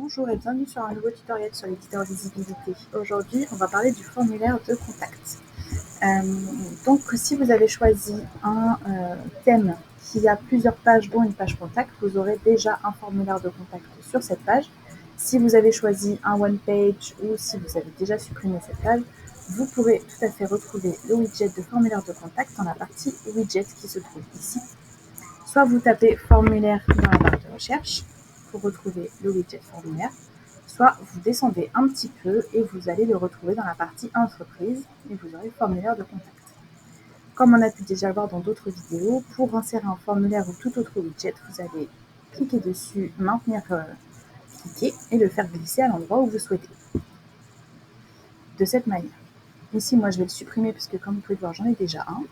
Bonjour et bienvenue sur un nouveau tutoriel sur l'éditeur visibilité. Aujourd'hui, on va parler du formulaire de contact. Donc, si vous avez choisi un thème qui a plusieurs pages, dont une page contact, vous aurez déjà un formulaire de contact sur cette page. Si vous avez choisi un one page ou si vous avez déjà supprimé cette page, vous pourrez tout à fait retrouver le widget de formulaire de contact dans la partie widget qui se trouve ici. Soit vous tapez formulaire dans la barre de recherche pour retrouver le widget formulaire, soit vous descendez un petit peu et vous allez le retrouver dans la partie entreprise et vous aurez formulaire de contact. Comme on a pu déjà le voir dans d'autres vidéos, pour insérer un formulaire ou tout autre widget, vous allez cliquer dessus, maintenir cliquer et le faire glisser à l'endroit où vous souhaitez. De cette manière. Ici, moi, je vais le supprimer parce que comme vous pouvez le voir, j'en ai déjà un.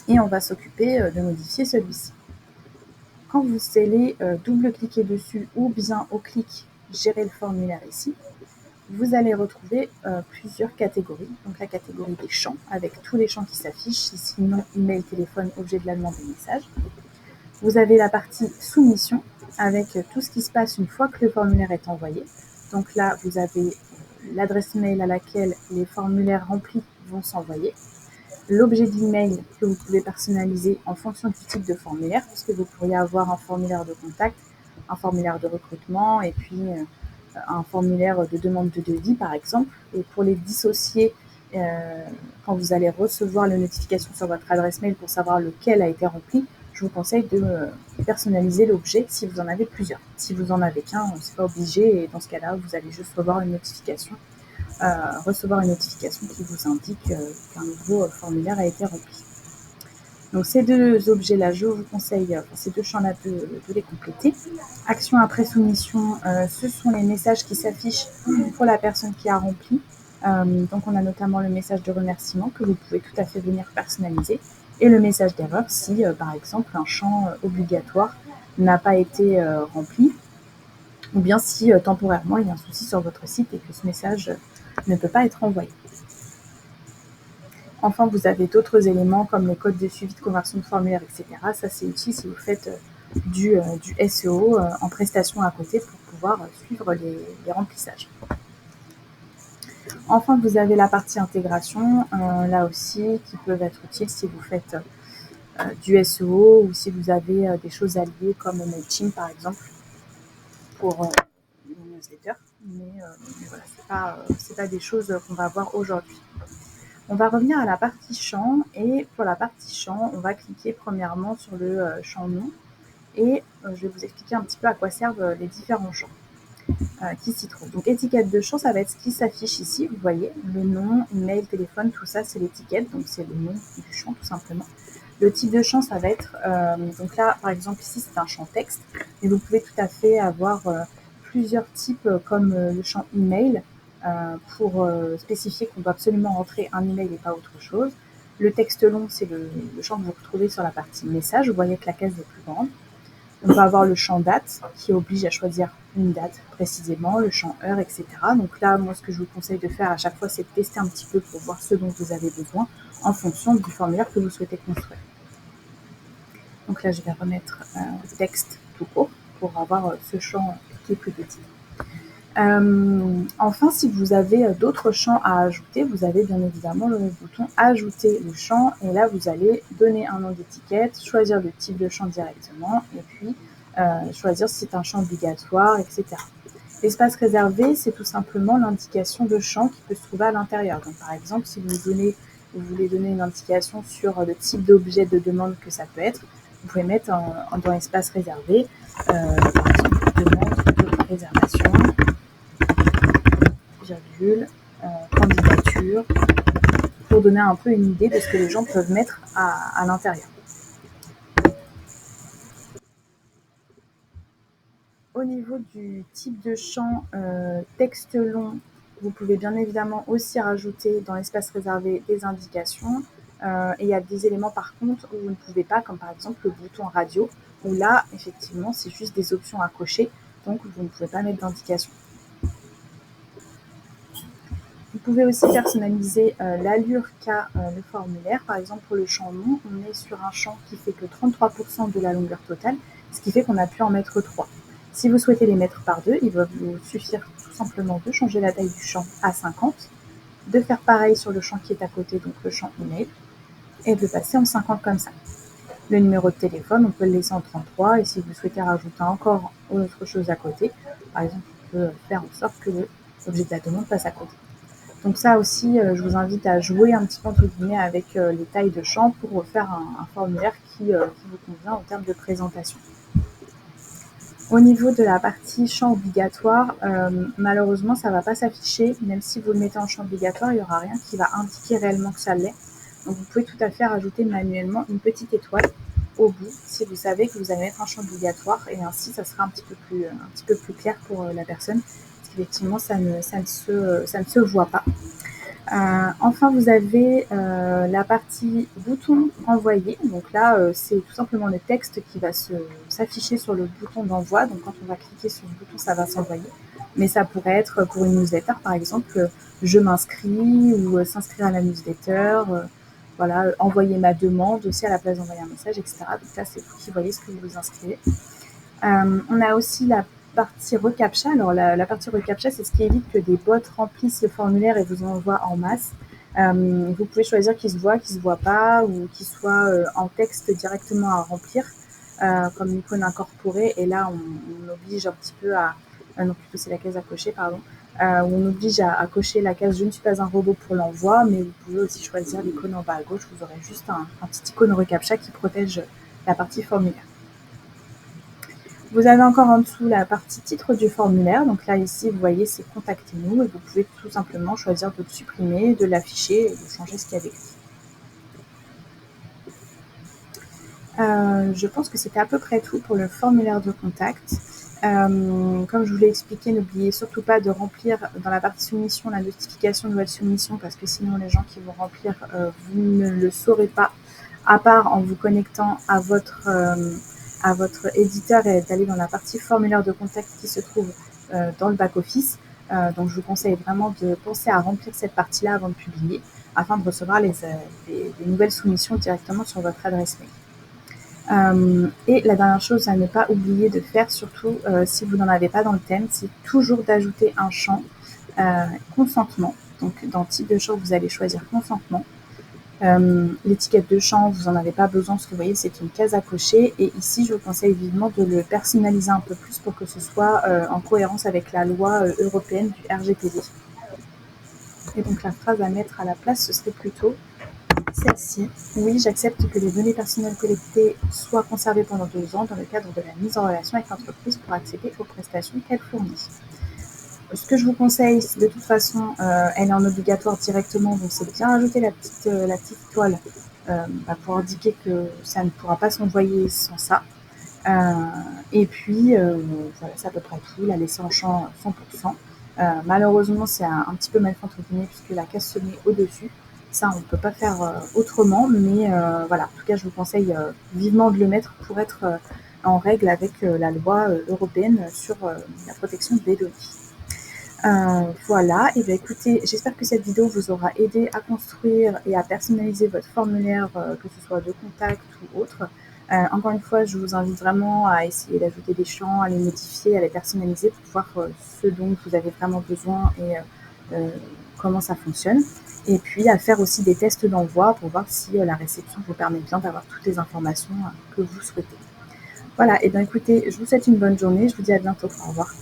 Et on va s'occuper de modifier celui-ci. Quand vous allez double-cliquer dessus ou bien au clic gérer le formulaire ici, vous allez retrouver plusieurs catégories. Donc la catégorie des champs, avec tous les champs qui s'affichent, ici nom, email, téléphone, objet de la demande et message. Vous avez la partie soumission, avec tout ce qui se passe une fois que le formulaire est envoyé. Donc là, vous avez l'adresse mail à laquelle les formulaires remplis vont s'envoyer, l'objet d'email que vous pouvez personnaliser en fonction du type de formulaire, puisque vous pourriez avoir un formulaire de contact, un formulaire de recrutement et puis un formulaire de demande de devis par exemple. Et pour les dissocier, quand vous allez recevoir les notifications sur votre adresse mail pour savoir lequel a été rempli, je vous conseille de personnaliser l'objet si vous en avez plusieurs. Si vous en avez qu'un, c'est pas obligé et dans ce cas-là, vous allez juste recevoir une notification qui vous indique qu'un nouveau formulaire a été rempli. Donc ces deux objets-là, je vous conseille, ces deux champs-là, de les compléter. Action après soumission, ce sont les messages qui s'affichent pour la personne qui a rempli. Donc on a notamment le message de remerciement que vous pouvez tout à fait venir personnaliser et le message d'erreur si par exemple un champ obligatoire n'a pas été rempli ou bien si temporairement il y a un souci sur votre site et que ce message ne peut pas être envoyé. Enfin, vous avez d'autres éléments comme les codes de suivi de conversion de formulaire, etc. Ça, c'est utile si vous faites du SEO en prestation à côté pour pouvoir suivre les remplissages. Enfin, vous avez la partie intégration, là aussi, qui peuvent être utiles si vous faites du SEO ou si vous avez des choses à lier comme MailChimp, par exemple, pour une newsletter. Mais voilà, c'est pas des choses qu'on va voir aujourd'hui. On va revenir à la partie champ et pour la partie champ, on va cliquer premièrement sur le champ nom et je vais vous expliquer un petit peu à quoi servent les différents champs qui s'y trouvent. Donc étiquette de champ, ça va être ce qui s'affiche ici, vous voyez, le nom, email, téléphone, tout ça c'est l'étiquette, donc c'est le nom du champ tout simplement. Le type de champ, ça va être, donc là par exemple ici c'est un champ texte, mais vous pouvez tout à fait avoir plusieurs types comme le champ email, pour spécifier qu'on doit absolument rentrer un email et pas autre chose. Le texte long, c'est le champ que vous retrouvez sur la partie message. Vous voyez que la case est plus grande. On va avoir le champ date qui oblige à choisir une date précisément, le champ heure, etc. Donc là, moi, ce que je vous conseille de faire à chaque fois, c'est de tester un petit peu pour voir ce dont vous avez besoin en fonction du formulaire que vous souhaitez construire. Donc là, je vais remettre texte tout court pour avoir ce champ qui est plus petit. Enfin, si vous avez d'autres champs à ajouter, vous avez bien évidemment le bouton ajouter le champ et là vous allez donner un nom d'étiquette, choisir le type de champ directement et puis choisir si c'est un champ obligatoire, etc. L'espace réservé, c'est tout simplement l'indication de champ qui peut se trouver à l'intérieur. Donc par exemple, si vous voulez donner une indication sur le type d'objet de demande que ça peut être, vous pouvez mettre dans l'espace réservé, par exemple, demande de réservation, virgule, candidature, pour donner un peu une idée de ce que les gens peuvent mettre à l'intérieur. Au niveau du type de champ texte long, vous pouvez bien évidemment aussi rajouter dans l'espace réservé des indications. Et il y a des éléments par contre où vous ne pouvez pas, comme par exemple le bouton radio, où là, effectivement, c'est juste des options à cocher, donc vous ne pouvez pas mettre d'indication. Vous pouvez aussi personnaliser l'allure qu'a le formulaire. Par exemple, pour le champ nom, on est sur un champ qui fait que 33% de la longueur totale, ce qui fait qu'on a pu en mettre 3. Si vous souhaitez les mettre par 2, il va vous suffire tout simplement de changer la taille du champ à 50, de faire pareil sur le champ qui est à côté, donc le champ email, et de le passer en 50 comme ça. Le numéro de téléphone, on peut le laisser en 33, et si vous souhaitez rajouter encore autre chose à côté, par exemple, on peut faire en sorte que l'objet de la demande passe à côté. Donc ça aussi, je vous invite à jouer un petit peu entre guillemets avec les tailles de champs pour faire un formulaire qui vous convient en termes de présentation. Au niveau de la partie champ obligatoire, malheureusement, ça ne va pas s'afficher. Même si vous le mettez en champ obligatoire, il n'y aura rien qui va indiquer réellement que ça l'est. Donc vous pouvez tout à fait rajouter manuellement une petite étoile au bout si vous savez que vous allez mettre un champ obligatoire, et ainsi ça sera un petit peu plus clair pour la personne, parce qu'effectivement ça ne se voit pas. Enfin, vous avez la partie bouton envoyer. Donc là, c'est tout simplement le texte qui va s'afficher sur le bouton d'envoi. Donc quand on va cliquer sur le bouton, ça va s'envoyer. Mais ça pourrait être pour une newsletter, par exemple, je m'inscris, ou s'inscrire à la newsletter, voilà, envoyer ma demande aussi à la place d'envoyer un message, etc. Donc là, c'est vous qui voyez ce que vous vous inscrivez. On a aussi la partie reCAPTCHA. Alors la partie reCAPTCHA, c'est ce qui évite que des bots remplissent le formulaire et vous envoient en masse. Vous pouvez choisir qui se voit pas, ou qui soit en texte directement à remplir, comme l'icône incorporée. Et là, on oblige un petit peu à... non, plutôt c'est la case à cocher, pardon. On oblige à cocher la case « Je ne suis pas un robot » pour l'envoi, mais vous pouvez aussi choisir l'icône en bas à gauche. Vous aurez juste un petit icône reCAPTCHA qui protège la partie formulaire. Vous avez encore en dessous la partie titre du formulaire. Donc là, ici, vous voyez, c'est « Contactez-nous » et vous pouvez tout simplement choisir de le supprimer, de l'afficher et de changer ce qu'il y a d'écrit. Je pense que c'était à peu près tout pour le formulaire de contact. Comme je vous l'ai expliqué, n'oubliez surtout pas de remplir dans la partie soumission la notification de votre soumission, parce que sinon les gens qui vont remplir, vous ne le saurez pas, à part en vous connectant à votre éditeur et d'aller dans la partie formulaire de contact qui se trouve dans le back-office. Donc je vous conseille vraiment de penser à remplir cette partie-là avant de publier, afin de recevoir les nouvelles soumissions directement sur votre adresse mail. Et la dernière chose à ne pas oublier de faire, surtout si vous n'en avez pas dans le thème, c'est toujours d'ajouter un champ consentement. Donc dans type de champ, vous allez choisir consentement. L'étiquette de champ, vous n'en avez pas besoin, parce que vous voyez, c'est une case à cocher. Et ici, je vous conseille vivement de le personnaliser un peu plus pour que ce soit en cohérence avec la loi européenne du RGPD. Et donc la phrase à mettre à la place, ce serait plutôt celle-ci. Oui, j'accepte que les données personnelles collectées soient conservées pendant 2 ans dans le cadre de la mise en relation avec l'entreprise pour accéder aux prestations qu'elle fournit. Ce que je vous conseille, de toute façon, elle est en obligatoire directement, donc c'est bien rajouter la petite étoile pour indiquer que ça ne pourra pas s'envoyer sans ça. Et puis, voilà, c'est à peu près tout, la laisser en champ 100%. Malheureusement, c'est un petit peu mal fait entre guillemets, puisque la case se met au-dessus. Ça, on ne peut pas faire autrement, mais voilà, en tout cas, je vous conseille vivement de le mettre pour être en règle avec la loi européenne sur la protection des données. Voilà, et bien écoutez, j'espère que cette vidéo vous aura aidé à construire et à personnaliser votre formulaire, que ce soit de contact ou autre. Encore une fois, je vous invite vraiment à essayer d'ajouter des champs, à les modifier, à les personnaliser pour voir ce dont vous avez vraiment besoin et comment ça fonctionne. Et puis à faire aussi des tests d'envoi pour voir si la réception vous permet bien d'avoir toutes les informations que vous souhaitez. Voilà, et bien écoutez, je vous souhaite une bonne journée, je vous dis à bientôt, au revoir.